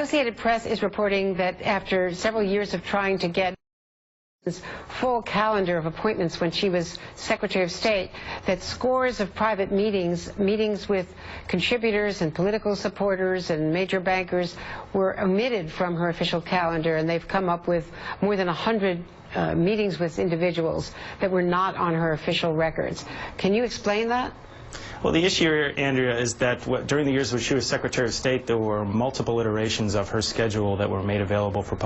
Associated Press is reporting that after several years of trying to get this full calendar of appointments when she was Secretary of State, that scores of private meetings with contributors and political supporters and major bankers were omitted from her official calendar, and they've come up with more than 100 meetings with individuals that were not on her official records. Can you explain that? Well, the issue here, Andrea, is that during the years when she was Secretary of State, there were multiple iterations of her schedule that were made available for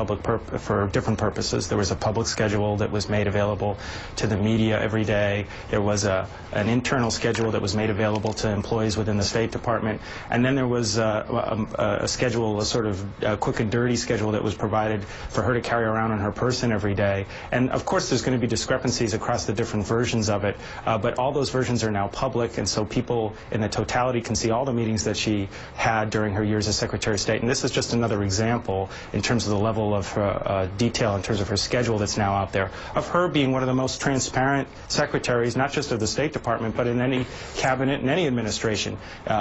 different purposes. There was a public schedule that was made available to the media every day. There was an internal schedule that was made available to employees within the State Department. And then there was a schedule, a sort of quick and dirty schedule that was provided for her to carry around on her person every day. And, of course, there's going to be discrepancies across the different versions of it, but all those versions are now public, and so people in the totality can see all the meetings that she had during her years as Secretary of State. And this is just another example in terms of the level of detail in terms of her schedule that's now out there, of her being one of the most transparent secretaries, not just of the State Department, but in any cabinet and any administration.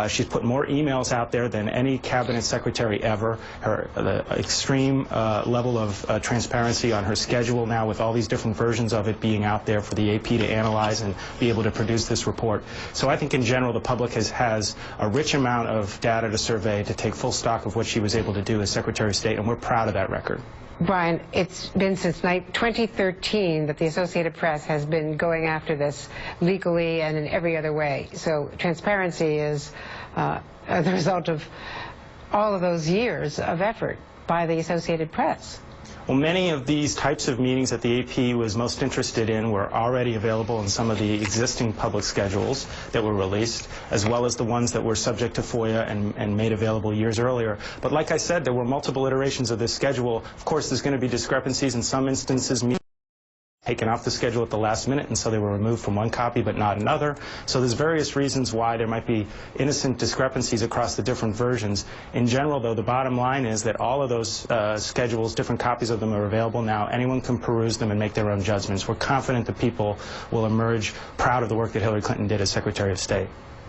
She's put more emails out there than any cabinet secretary ever. The extreme level of transparency on her schedule now, with all these different versions of it being out there for the AP to analyze and be able to produce this report. So I think in general the public has a rich amount of data to survey to take full stock of what she was able to do as Secretary of State, and we're proud of that record. Brian, it's been since 2013 that the Associated Press has been going after this legally and in every other way. So transparency is the result of all of those years of effort by the Associated Press. Well, many of these types of meetings that the AP was most interested in were already available in some of the existing public schedules that were released, as well as the ones that were subject to FOIA and made available years earlier. But like I said, there were multiple iterations of this schedule. Of course, there's going to be discrepancies in some instances. Taken off the schedule at the last minute, and so they were removed from one copy but not another. So there's various reasons why there might be innocent discrepancies across the different versions. In general, though, the bottom line is that all of those schedules, different copies of them, are available now. Anyone can peruse them and make their own judgments. We're confident that people will emerge proud of the work that Hillary Clinton did as Secretary of State.